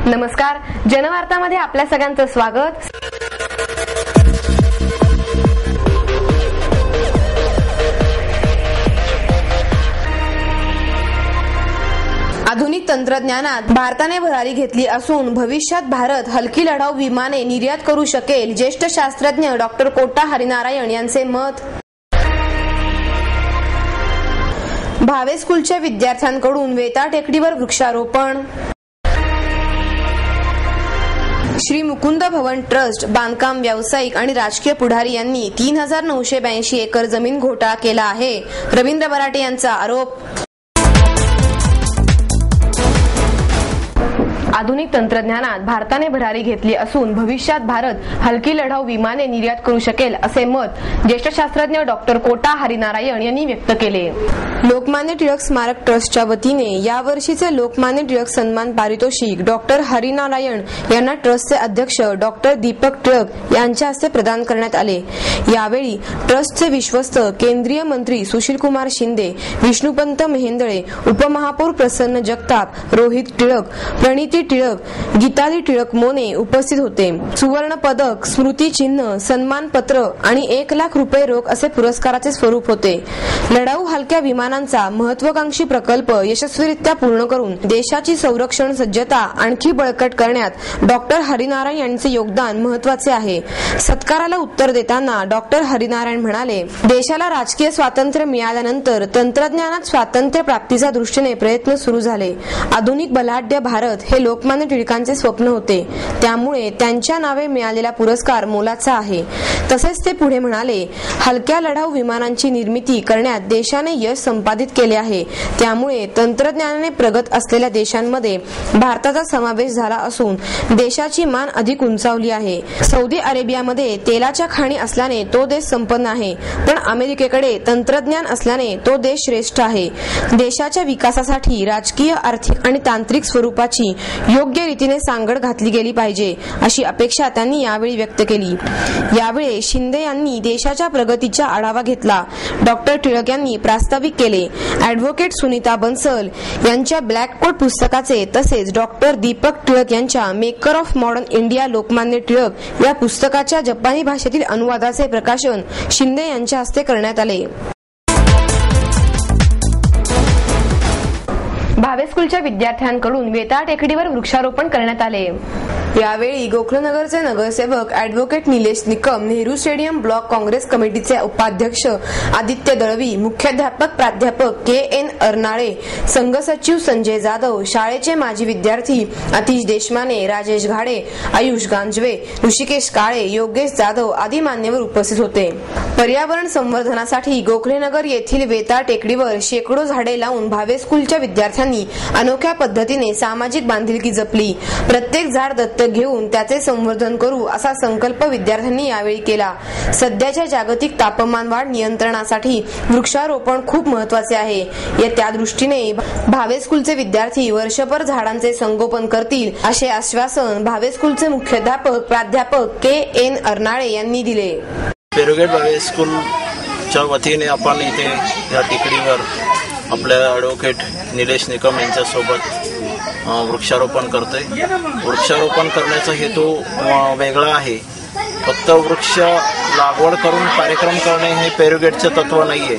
नमस्कार, जनवार्तामध्ये आपल्या सगळ्यांचं स्वागत। आधुनिक तंत्रज्ञानात भारताने भरारी घेतली असून भविष्यात भारत हलकी लढाऊ विमाने निर्यात करू शकेल, ज्येष्ठ शास्त्रज्ञ डॉक्टर कोटा हरिनारायण यांचे मत। भावे स्कूलच्या विद्यार्थ्यांकडून वेताळ टेकडीवर वृक्षारोपण। श्री मुकुंद भवन ट्रस्ट बांधकाम व्यावसायिक आणि राजकीय पुढारी यांनी 3982 एकर जमीन घोटाळा केला आहे, रवींद्र बराटे यांचा आरोप। आधुनिक तंत्रज्ञानात भारताने भरारी घेतली असून भविष्यात भारत हलकी लढाऊ विमाने निर्यात करू शकेल, असे मत ज्येष्ठ शास्त्रज्ञ डॉक्टर कोटा हरिनारायण यांनी व्यक्त केले। लोकमान्य टिळक स्मारक ट्रस्टच्या वतीने यावर्षीचे लोकमान्य टिळक सन्मान पारितोषिक डॉक्टर हरिनारायण यांना ट्रस्टचे अध्यक्ष डॉक्टर दीपक टिळक यांच्या हस्ते प्रदान करण्यात आले। यावेळी ट्रस्टचे विश्वस्त केंद्रीय मंत्री सुशीलकुमार शिंदे, विष्णुपंत मेहेंदळे, उपमहापौर प्रसन्न जगताप, रोहित टिळक, प्रणिती टिळक, गीताली टिळक मोने उपस्थित होते। सुवर्ण पदक, स्मृती चिन्ह, सन्मान पत्र आणि 1 लाख रुपये रोख असे पुरस्काराचे स्वरूप होते। लढाऊ हलक्या विमानांचा महत्वाकांक्षी प्रकल्प यशस्वीरित्या पूर्ण करून देशाची संरक्षण सज्जता आणखी बळकट करण्यात डॉक्टर हरिनारायण यांचे योगदान महत्वाचे आहे। सत्काराला उत्तर देताना डॉक्टर हरिनारायण म्हणाले, देशाला राजकीय स्वातंत्र्य मिळाल्यानंतर तंत्रज्ञानात स्वातंत्र्य प्राप्तीच्या दृष्टीने प्रयत्न सुरू झाले। आधुनिक बलाढ्य भारत हे लोकमान्य टिळकांचे स्वप्न होते, त्यामुळे त्यांच्या नावे मिळालेला पुरस्कार मोलाचा आहे। तसेच ते पुढे म्हणाले, हलक्या लढाऊ विमानांची निर्मिती करण्यात देशाने यश संपादित केले आहे, त्यामुळे तंत्रज्ञानाने प्रगत असलेल्या देशांमध्ये भारताचा समावेश झाला असून देशाची मान अधिक उंचावली आहे। सौदी अरेबियामध्ये तेलाच्या खाणी असल्याने तो देश संपन्न आहे, पण अमेरिकेकडे तंत्रज्ञान असल्याने तो देश श्रेष्ठ आहे। देशाच्या विकासासाठी राजकीय, आर्थिक आणि तांत्रिक स्वरूपाची योग्य रीतीने सांगड घातली गेली पाहिजे, अशी अपेक्षा त्यांनी यावेळी व्यक्त केली। यावेळी शिंदे यांनी देशाच्या प्रगतीचा आढावा घेतला। डॉक्टर टिळक यांनी प्रास्ताविक केले। ॲडव्होकेट सुनीता बन्सल यांच्या ब्लॅक कोट पुस्तकाचे तसेच डॉक्टर दीपक टिळक यांच्या maker of modern India Lokmanya Tilak या पुस्तकाच्या जपानी भाषेतील अनुवादाचे प्रकाशन शिंदे यांच्या हस्ते करण्यात आले। भावे स्कूलच्या विद्यार्थ्यांकडून वेताळ टेकडीवर वृक्षारोपण करण्यात आले। यावेळी गोखलेनगरचे नगरसेवक advocate Nilesh Nikam, Nehru stadium block Congress कमिटीचे उपाध्यक्ष आदित्य दळवी, मुख्याध्यापक प्राध्यापक के.एन. अर्नाळे, संघ सचिव संजय जाधव, शाळेचे माजी विद्यार्थी आतिश देशमाने, राजेश घाडे, आयुष गांजवे, ऋषिकेश काळे, योगेश जाधव आदी मान्यवर उपस्थित होते। पर्यावरण संवर्धनासाठी गोखलेनगर येथील वेताळ टेकडीवर शेकडो झाडे लावून भावे स्कूलच्या विद्यार्थ्यांनी अनोख्या पद्धतीने सामाजिक बांधिलकी जपली। प्रत्येक झाड दत्तक घेऊन त्याचे संवर्धन करू असा संकल्प विद्यार्थ्यांनी यावेळी केला। सध्याच्या जागतिक तापमान वाढ नियंत्रणासाठी वृक्षारोपण खूप महत्वाचे आहे। त्या दृष्टीने भावे स्कूलचे विद्यार्थी वर्षभर झाडांचे संगोपन करतील, असे आश्वासन भावे स्कूलचे मुख्याध्यापक प्राध्यापक के.एन. अर्नाळे यांनी दिले। पेरुगेट भावे स्कूलच्या वतीने आपण इथे या टेकडीवर आपल्या ॲडव्होकेट निलेश निकम यांच्यासोबत वृक्षारोपण करतोय। वृक्षारोपण करण्याचा हेतू वेगळा आहे। फक्त वृक्ष लागवड करून कार्यक्रम करणे हे पेरुगेटचे तत्व नाहीये।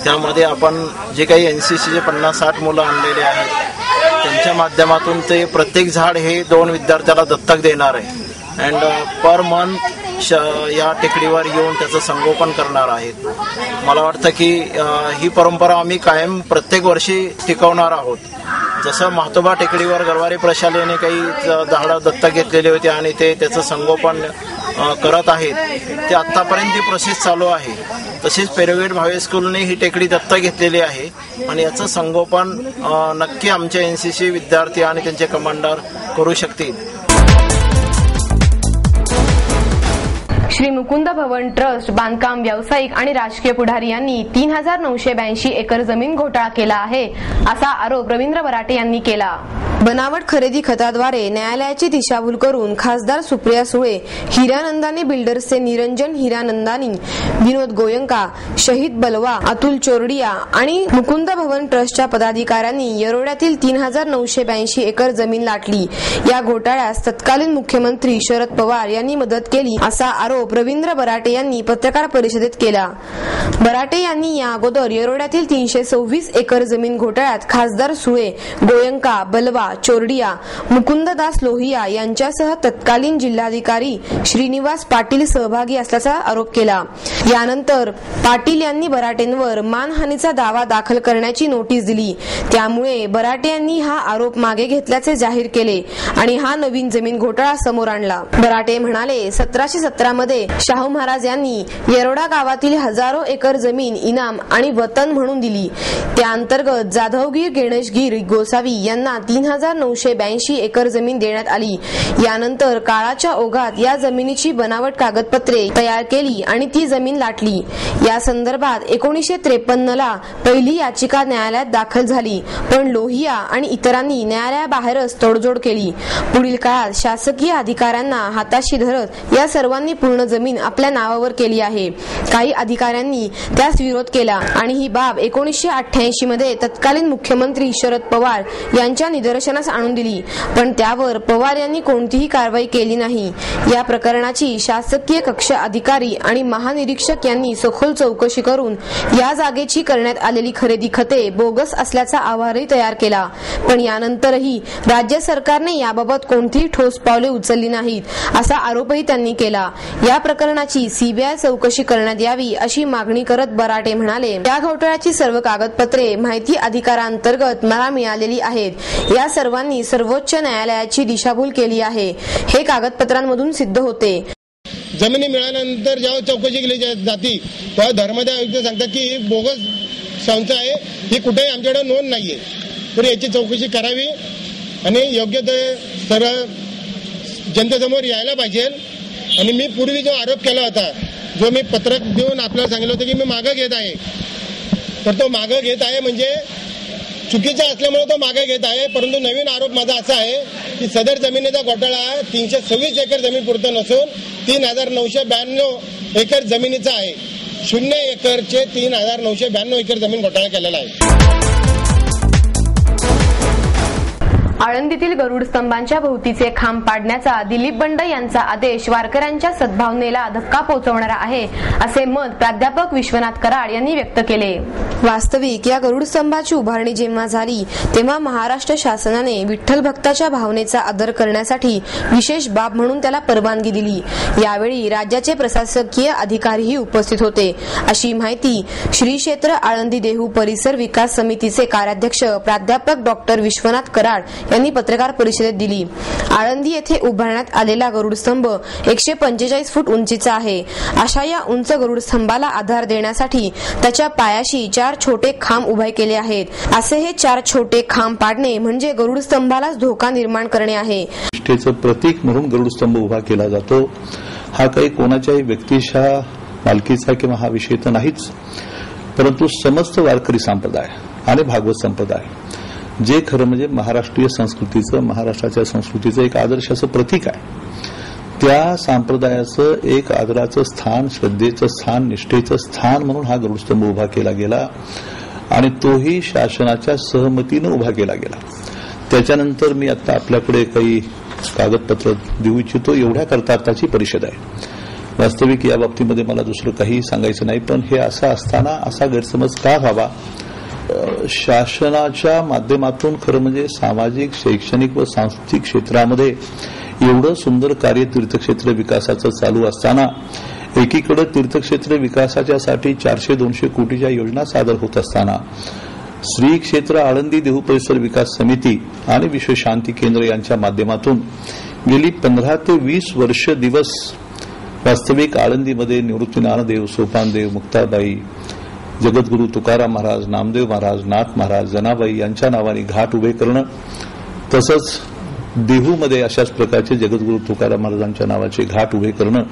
त्यामध्ये आपण जे काही NCCचे 50-60 मुलं आणलेले आहेत, त्यांच्या माध्यमातून ते प्रत्येक झाड हे 2 विद्यार्थ्याला दत्तक देणार आहे अँड पर मंथ या टेकडीवर येऊन त्याचं संगोपन करणार आहेत। मला वाटतं की ही परंपरा आम्ही कायम प्रत्येक वर्षी टिकवणार आहोत। जसं म्हातोबा टेकडीवर गरवारे प्रशालेने काही झाडं दत्तक घेतलेले होते आणि ते त्याचं संगोपन करत आहेत, ते आत्तापर्यंत ही प्रोसेस चालू आहे। तसेच पेरुगेट भावे स्कूलने ही टेकडी दत्तक घेतलेली आहे आणि याचं संगोपन नक्की आमचे NCC विद्यार्थी आणि त्यांचे कमांडर करू शकतील। श्री मुकुंद भवन ट्रस्ट बांधकाम व्यावसायिक आणि राजकीय पुढारी यांनी 3982 एकर जमीन घोटाळा केला आहे, असा आरोप रवींद्र बराटे यांनी केला। बनावट खरेदी खताद्वारे न्यायालयाची दिशाभूल करून खासदार सुप्रिया सुळे, हिरानंदानी बिल्डर्सचे निरंजन हिरानंदानी, विनोद गोयंका, शहीद बलवा, अतुल चोरडिया आणि मुकुंद भवन ट्रस्टच्या पदाधिकाऱ्यांनी येरोड्यातील 3982 एकर जमीन लाटली. या घोटाळ्यास तत्कालीन मुख्यमंत्री शरद पवार यांनी मदत केली असा आरोप रवींद्र बराटे यांनी पत्रकार परिषदेत केला. बराटे यांनी या अगोदर येरोड्यातील 326 एकर जमीन घोटाळ्यात खासदार सुळे, गोयंका, बलवा, चोरडिया, मुकुंददास लोहिया यांच्यासह तत्कालीन जिल्हाधिकारी श्रीनिवास पाटील सहभागी असल्याचा आरोप केला. यानंतर पाटील यांनी बराटेंवर मानहानीचा दावा दाखल करण्याची नोटीस दिली. त्यामुळे बराटे यांनी हा आरोप मागे घेतल्याचे जाहीर केले आणि हा नवीन जमीन घोटाळा समोर आणला. बराटे म्हणाले, 1717 मध्ये शाहू महाराज यांनी येरोडा गावातील हजारो एकर जमीन इनाम आणि वतन म्हणून दिली. त्या अंतर्गत जाधवगीर, गणेशगीर, गोसावी यांना 3982 एकर जमीन देण्यात आली. यानंतर काळाच्या ओघात या जमिनीची बनावट कागदपत्रे तयार केली आणि ती जमीन लाटली. या संदर्भात 1953 ला पहिली याचिका न्यायालयात दाखल झाली, पण लोहिया आणि इतरांनी न्यायालयाबाहेरच तोडजोड केली. पुढील काळात शासकीय अधिकाऱ्यांना हाताशी धरत या सर्वांनी पूर्ण जमीन आपल्या नावावर केली आहे. काही अधिकाऱ्यांनी त्यास विरोध केला आणि ही बाब 1988 मध्ये तत्कालीन मुख्यमंत्री शरद पवार यांच्या निदर्शनास आणून दिली, पण त्यावर पवार यांनी कोणतीही कारवाई केली नाही. या प्रकरणाची शासकीय कक्ष अधिकारी आणि महानिरीक्षक यांनी सखोल चौकशी करून या जागेची करण्यात आलेली खरेदी खते बोगस असल्याचा अहवालही तयार केला, पण यानंतरही राज्य सरकारने याबाबत कोणतीही ठोस पावले उचलली नाहीत असा आरोपही त्यांनी केला. या प्रकरणाची सीबीआय चौकशी करण्यात यावी अशी मागणी करत बराटे म्हणाले, या घोटाळ्याची सर्व कागदपत्रे माहिती अधिकारांतर्गत मला मिळालेली आहेत. या सर्वांनी सर्वोच्च न्यायालयाची दिशाभूल केली आहे, हे कागदपत्रांमधून सिद्ध होते. जमिनी मिळाल्यानंतर जेव्हा चौकशी केली जाती तेव्हा धर्मादाय आयुक्त सांगतात की ही बोगस संस्था आहे, ही कुठेही आमच्याकडे नोंद नाहीये, तर याची चौकशी करावी आणि योग्य ते सरळ जनतेसमोर यायला पाहिजे. आणि मी पूर्वी जो आरोप केला होता, जो मी पत्रक देऊन आपल्याला सांगितलं होतं की मी मागं घेत आहे, तर तो मागं घेत आहे म्हणजे चुकीचा असल्यामुळे तो मागे घेत आहे. परंतु नवीन आरोप माझा असा आहे की सदर जमिनीचा घोटाळा 326 एकर जमीन पुरतं नसून 3992 एकर जमिनीचा आहे. 0 एकरचे 3992 एकर जमीन घोटाळा केलेला आहे. आळंदीतील गरुड स्तंभांच्या भोवतीचे खांब पाडण्याचा दिलीप बंड यांचा आदेश वारकऱ्यांच्या सद्भावनेला धक्का पोहोचवणारा आहे, असे मत प्राध्यापक विश्वनाथ कराड यांनी व्यक्त केले. वास्तविक या गरुड स्तंभाची उभारणी जेव्हा झाली तेव्हा महाराष्ट्र शासनाने विठ्ठल भक्ताच्या भावनेचा आदर करण्यासाठी विशेष बाब म्हणून त्याला परवानगी दिली. यावेळी राज्याचे प्रशासकीय अधिकारीही उपस्थित होते, अशी माहिती श्री क्षेत्र आळंदी देहू परिसर विकास समितीचे कार्याध्यक्ष प्राध्यापक डॉक्टर विश्वनाथ कराड यांनी पत्रकार परिषदेत दिली. आळंदी येथे उभारण्यात आलेला गरुडस्तंभ 145 फूट उंचीचा आहे. अशा या उंच गरुडस्तंभाला आधार देण्यासाठी त्याच्या पायाशी 4 छोटे खांब उभे केले आहेत. असे हे 4 छोटे खांब पाडणे म्हणजे गरुडस्तंभालाच धोका निर्माण करणे आहे. निष्ठेचं प्रतीक म्हणून गरुडस्तंभ उभा केला जातो. हा काही कोणाच्याही व्यक्तीच्या मालकीचा किंवा हा विषय तर नाहीच, परंतु समस्त वारकरी संप्रदाय आणि भागवत संप्रदाय जे खरं म्हणजे महाराष्ट्रीय संस्कृतीचं, महाराष्ट्राच्या संस्कृतीचं एक आदर्शाचं प्रतीक आहे, त्या संप्रदायाचं एक आदराचं स्थान, श्रद्धेचं स्थान, निष्ठेचं स्थान म्हणून हा गरुडस्तंभ उभा केला गेला आणि तोही शासनाच्या सहमतीनं उभा केला गेला. त्याच्यानंतर मी आता आपल्याकडे काही कागदपत्र देऊ इच्छितो. एवढ्या करता आताची परिषद आहे. वास्तविक या बाबतीमध्ये मला दुसरं काही सांगायचं नाही, पण हे असं असताना असा गैरसमज का व्हावा? शासनाच्या माध्यमातून खरं म्हणजे सामाजिक, शैक्षणिक व सांस्कृतिक क्षेत्रामध्ये एवढं सुंदर कार्य तीर्थक्षेत्र विकासाचं चालू असताना एकीकडे तीर्थक्षेत्र विकासाच्यासाठी 400-200 कोटीच्या योजना सादर होत असताना श्री क्षेत्र आळंदी देहू परिसर विकास समिती आणि विश्व शांती केंद्र यांच्या माध्यमातून गेली 15 ते 20 वर्ष दिवस वास्तविक आळंदीमध्ये निवृत्ती ज्ञानदेव, सोपानदेव, मुक्ताबाई, जगद्गुरू तुकाराम महाराज, नामदेव महाराज, नाथ महाराज, जनाबाई यांच्या नावाने घाट उभे करणं, तसंच देहूमध्ये अशाच प्रकारचे जगद्गुरू तुकाराम महाराजांच्या नावाचे घाट उभे करणं,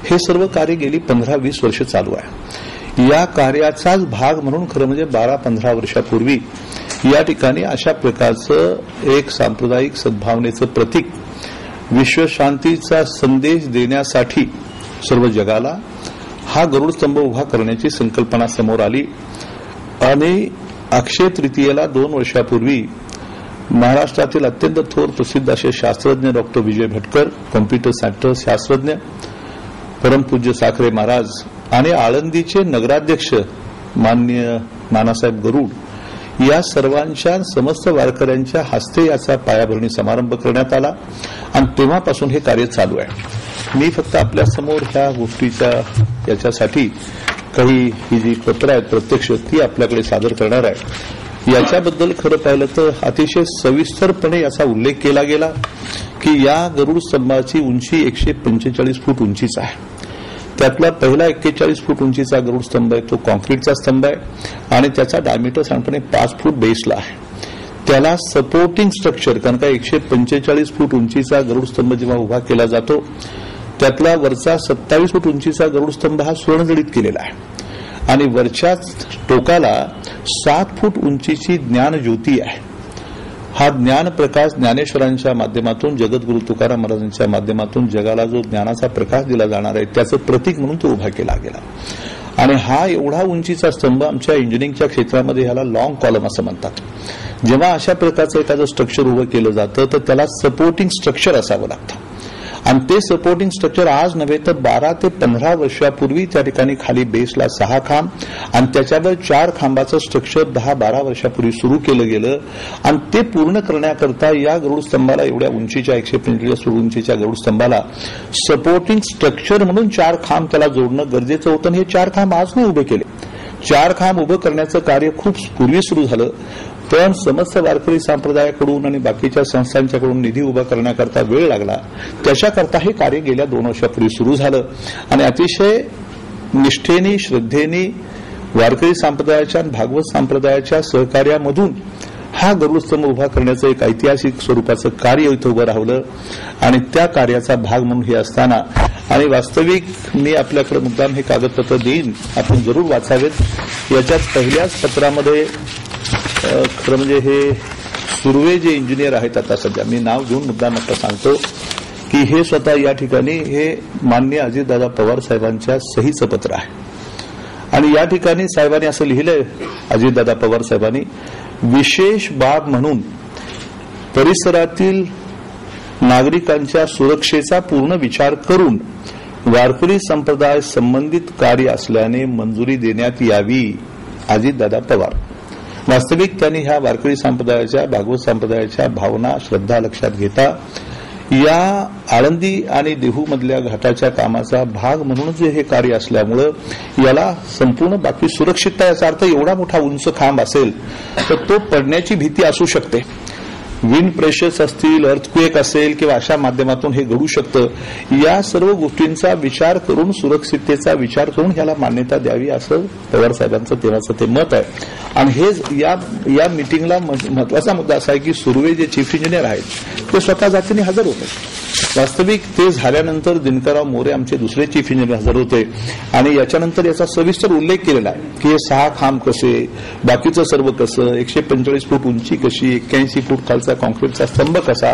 हे सर्व कार्य गेली 15-20 वर्ष चालू आहे. या कार्याचाच भाग म्हणून खरं म्हणजे 12-15 वर्षापूर्वी या ठिकाणी अशा प्रकारचं एक सांप्रदायिक सद्भावनेचं प्रतीक, विश्वशांतीचा संदेश देण्यासाठी सर्व जगाला हा गरुड स्तंभ उभा करण्याची संकल्पना समोर आली आणि अक्षय तृतीयेला 2 वर्षापूर्वी महाराष्ट्रातील अत्यंत थोर प्रसिद्ध असे शास्त्रज्ञ doctor Vijay Bhatkar, computer scientist शास्त्रज्ञ, परमपूज्य साखरे महाराज आणि आळंदीचे नगराध्यक्ष माननीय नानासाहेब गरुड या सर्वांच्या समस्त वारकऱ्यांच्या हस्ते याचा पायाभरणी समारंभ करण्यात आला आणि तेव्हापासून हे कार्य चालू आहे. मी फक्त आपल्या समोर ह्या गोष्टीच्या याच्यासाठी काही ही जी पत्र आहेत प्रत्यक्ष ती आपल्याकडे सादर करणार आहे. याच्याबद्दल खरं पाहिलं तर अतिशय सविस्तरपणे याचा उल्लेख केला गेला की या गरुड स्तंभाची उंची 145 फूट उंचीचा आहे. त्यातला पहिला 41 फूट उंचीचा गरुड स्तंभ आहे तो कॉन्क्रीटचा स्तंभ आहे आणि त्याचा डायमीटर साधारणपणे 5 फूट बेसला आहे. त्याला सपोर्टिंग स्ट्रक्चर, कारण का 145 फूट उंचीचा गरुड स्तंभ जेव्हा उभा केला जातो त्यातला वरचा 27 फूट उंचीचा गरुड स्तंभ हा सुवर्णजडित केलेला आहे आणि वरच्या टोकाला 7 फूट उंचीची ज्ञानज्योती आहे. हा ज्ञानप्रकाश ज्ञानेश्वरांच्या माध्यमातून, जगद्गुरु तुकाराम महाराजांच्या माध्यमातून जगाला जो ज्ञानाचा प्रकाश दिला जाणार आहे त्याचं प्रतीक म्हणून तो उभा केला गेला. आणि हा एवढा उंचीचा स्तंभ आमच्या इंजिनिअरिंगच्या क्षेत्रामध्ये ह्याला लॉंग कॉलम असं म्हणतात. जेव्हा अशा प्रकारचं एखादं स्ट्रक्चर उभं केलं जातं तर त्याला सपोर्टिंग स्ट्रक्चर असावं लागतं आणि ते सपोर्टिंग स्ट्रक्चर आज नव्हे तर 12 ते 15 वर्षापूर्वी त्या ठिकाणी खाली बेसला 6 खांब आणि त्याच्यावर 4 खांबाचं स्ट्रक्चर 10-12 वर्षापूर्वी सुरू केलं गेलं आणि ते पूर्ण करण्याकरता या गरुड स्तंभाला एवढ्या उंचीच्या 145 फूट उंचीच्या गरुड स्तंभाला सपोर्टिंग स्ट्रक्चर म्हणून 4 खांब त्याला जोडणं गरजेचं होतं. हे 4 खांब आज नाही उभे केले. 4 खांब उभं करण्याचं कार्य खूप पूर्वी सुरू झालं पण समस्त वारकरी संप्रदायाकडून आणि बाकीच्या संस्थांच्याकडून निधी उभा करण्याकरता वेळ लागला. त्याच्याकरता हे कार्य गेल्या 2 वर्षापूर्वी सुरू झालं आणि अतिशय निष्ठेने, श्रद्धेने वारकरी संप्रदायाच्या आणि भागवत संप्रदायाच्या सहकार्यामधून हा गरुड स्तंभ उभा करण्याचं एक ऐतिहासिक स्वरूपाचं कार्य इथं उभं राहिलं आणि त्या कार्याचा भाग म्हणून हे असताना आणि वास्तविक मी आपल्याकडे मुद्दाम हे कागदपत्र देईन, आपण जरूर वाचावेत. याच्यात पहिल्याच पत्रामध्ये खरं म्हणजे हे सुर्वे जे इंजिनियर आहेत आता सध्या, मी नाव घेऊन मुद्दाम आता सांगतो की हे स्वतः या ठिकाणी हे माननीय अजितदादा पवार साहेबांच्या सहीचं पत्र आहे आणि या ठिकाणी साहेबांनी असं लिहिलंय, अजितदादा पवार साहेबांनी, विशेष बाब म्हणून परिसरातील नागरिकांच्या सुरक्षेचा पूर्ण विचार करून वारकरी संप्रदाय संबंधित कार्य असल्याने मंजुरी देण्यात यावी. अजितदादा पवार. वास्तविक त्यांनी ह्या वारकरी संप्रदायाच्या, भागवत संप्रदायाच्या भावना, श्रद्धा लक्षात घेता या आळंदी आणि देहू मधल्या घाटाच्या कामाचा भाग म्हणूनच हे कार्य असल्यामुळं याला संपूर्ण बाकी सुरक्षितता, याचा अर्थ एवढा मोठा उंच खांब असेल तर तो पडण्याची भीती असू शकते. विंड प्रेशर्स असतील, अर्थक्वेक असेल किंवा अशा माध्यमातून हे घडू शकतं. या सर्व गोष्टींचा विचार करून, सुरक्षिततेचा विचार करून ह्याला मान्यता द्यावी असं पवार साहेबांचं तेव्हाचं ते मत आहे. आणि हे या मिटिंगला महत्वाचा मुद्दा असा आहे की सुर्वे जे चीफ इंजिनियर आहेत ते स्वतः जातीने हजर होते. वास्तविक ते झाल्यानंतर दिनकरराव मोरे आमचे दुसरे चीफ इंजिनियर हजर होते आणि याच्यानंतर याचा सविस्तर उल्लेख केलेला आहे की हे 6 खांब कसे, बाकीचं सर्व कसं, 145 फूट उंची कशी, 81 फूट खालचा कॉन्क्रीटचा स्तंभ कसा,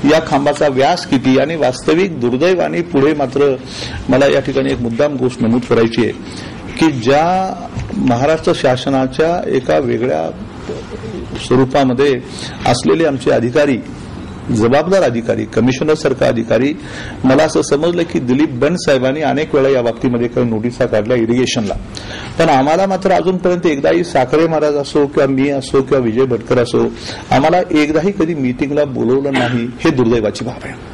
या खांबाचा व्यास किती. आणि वास्तविक दुर्दैवाने पुढे मात्र मला या ठिकाणी एक मुद्दाम गोष्ट नमूद करायची आहे की ज्या महाराष्ट्र शासनाच्या एका वेगळ्या स्वरूपामध्ये असलेले आमचे अधिकारी, जबाबदार अधिकारी, कमिशनर सारखा अधिकारी, मला असं समजलं की दिलीप बंड साहेबांनी अनेक वेळा या बाबतीमध्ये काही नोटिसा काढल्या इरिगेशनला, पण आम्हाला मात्र अजूनपर्यंत एकदाही साखरे महाराज असो किंवा मी असो किंवा विजय भटकर असो आम्हाला एकदाही कधी मीटिंगला बोलवलं नाही. हे दुर्दैवाची बाब आहे.